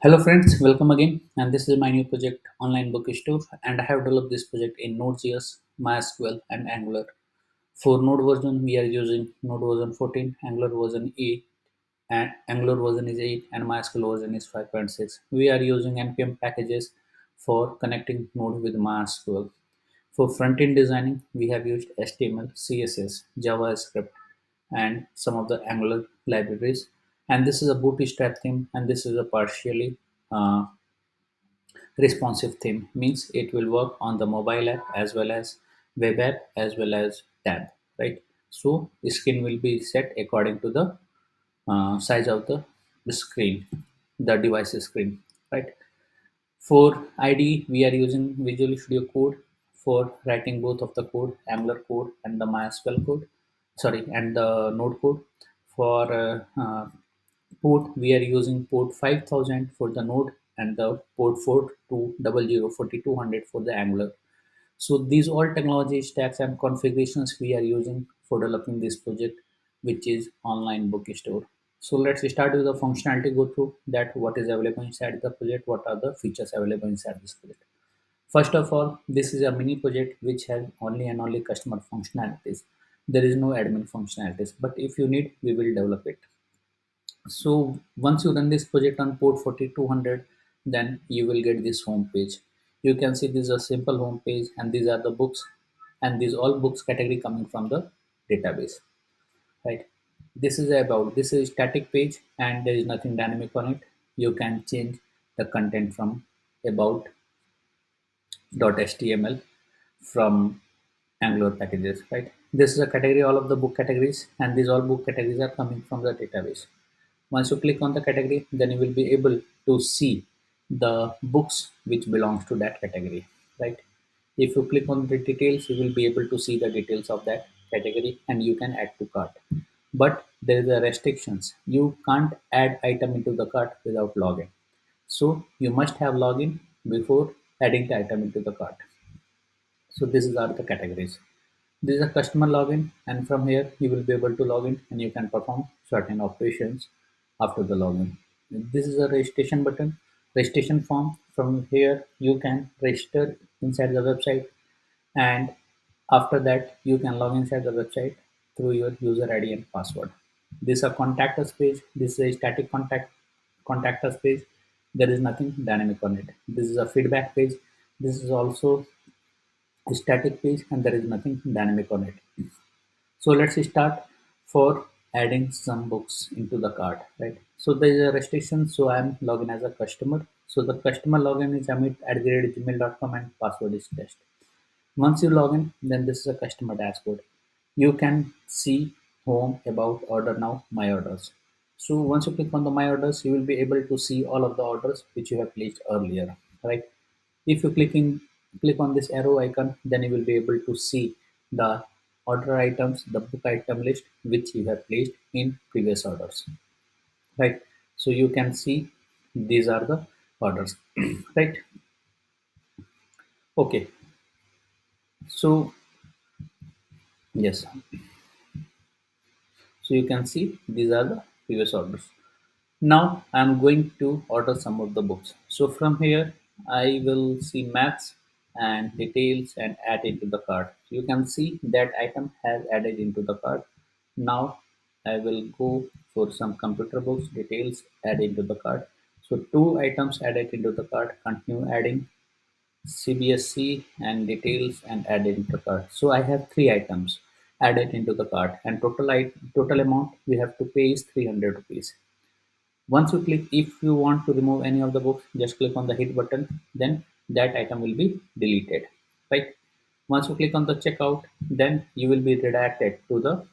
Hello friends, welcome again. And this is my new project, Online Bookstore, and I have developed this project in Node.js, MySQL, and Angular. For Node version, we are using Node version 14, Angular version 8, and Angular version is 8, and MySQL version is 5.6. We are using npm packages for connecting Node with MySQL. For front-end designing, we have used HTML, CSS, JavaScript, and some of the Angular libraries. And this is a bootstrap theme, and this is a partially uh, responsive theme. Means it will work on the mobile app as well as web app as well as tab, right? So the screen will be set according to the size of the screen, the device screen, right? For IDE, we are using Visual Studio Code for writing both of the code, Angular code and the MySQL code. Sorry, and the Node code. For port, we are using port 5000 for the Node and the port 4200 4200 for the Angular. So these all technology stacks and configurations we are using for developing this project, which is online bookstore. So let's start with the functionality, go through that what is available inside the project, what are the features available inside this project. First of all, this is a mini project which has only and only customer functionalities. There is no admin functionalities, but if you need, we will develop it. So once you run this project on port 4200, then you will get this home page. You can see this is a simple home page, and these are the books, and these all books category coming from the database, right? This is static page, and there is nothing dynamic on it. You can change the content from about .html from Angular packages, right? This is a category, all of the book categories, and these all book categories are coming from the database. Once you click on the category, then you will be able to see the books which belongs to that category, right? If you click on the details, you will be able to see the details of that category, and you can add to cart. But there is a restrictions. You can't add item into the cart without login. So you must have login before adding the item into the cart. So these are the categories. This is a customer login, and from here you will be able to log in and you can perform certain operations after the login. This is a registration button, registration form. From here you can register inside the website, and after that you can log inside the website through your user ID and password. This is a contact us page. This is a static contact us page. There is nothing dynamic on it. This is a feedback page. This is also a static page, and there is nothing dynamic on it. So let's start for adding some books into the cart, right? So there is a restriction. So I'm logging as a customer. So the customer login is amit@gmail.com and password is test. Once you log in, then this is a customer dashboard. You can see home, about, order now, my orders. So once you click on the my orders, you will be able to see all of the orders which you have placed earlier, right? If you click on this arrow icon, then you will be able to see the order items, the book item list which you have placed in previous orders, right? So you can see these are the orders, right? Okay, so yes, so you can see these are the previous orders. Now I'm going to order some of the books. So from here I will see maths and details and add into the cart. You can see that item has added into the cart. Now I will go for some computer books, details, add into the cart. So two items added into the cart, continue adding, CBSC and details and add into the cart. So I have three items added into the cart, and total amount we have to pay is 300 rupees. Once you click, if you want to remove any of the books, just click on the hit button, then that item will be deleted, right? Once you click on the checkout, then you will be redirected to the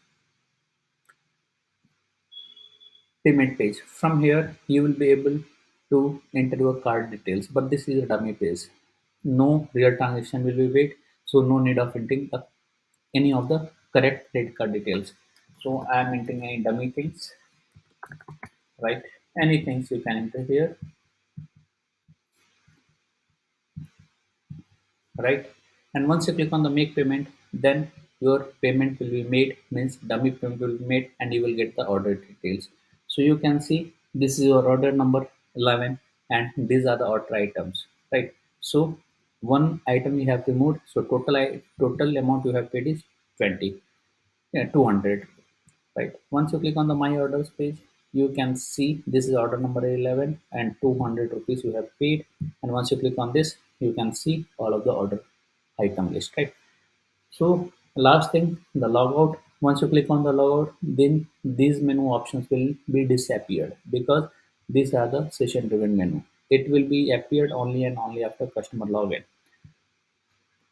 payment page. From here, you will be able to enter your card details, but this is a dummy page. No real transaction will be made, so no need of entering any of the correct credit card details. So I am entering any dummy things, right? Any things you can enter here, right? And once you click on the make payment, then your payment will be made, means dummy payment will be made, and you will get the order details. So you can see this is your order number 11, and these are the order items, right? So one item you have removed, so total amount you have paid is 20, yeah, 200, right? Once you click on the my orders page, you can see this is order number 11 and 200 rupees you have paid. And once you click on this, you can see all of the order item list, right? So last thing, the logout. Once you click on the logout, then these menu options will be disappeared because these are the session driven menu. It will be appeared only and only after customer login.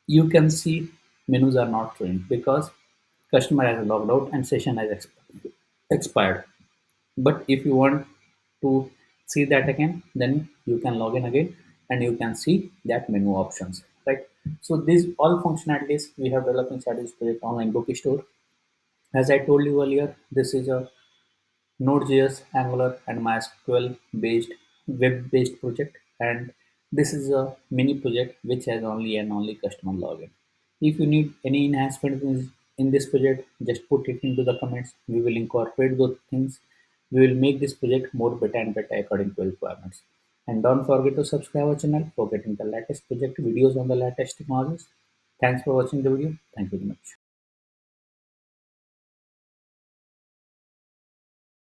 You can see menus are not showing because customer has logged out and session has expired. But if you want to see that again, then you can log in again and you can see that menu options, right? So these all functionalities we have developed inside this project online bookstore. As I told you earlier, this is a NodeJS, Angular, and MySQL based web based project, and this is a mini project which has only and only customer login. If you need any enhancement in this project, just put it into the comments. We will incorporate those things. We will make this project more better and better according to requirements. And don't forget to subscribe our channel for getting the latest project videos on the latest technologies. Thanks for watching the video. Thank you very much.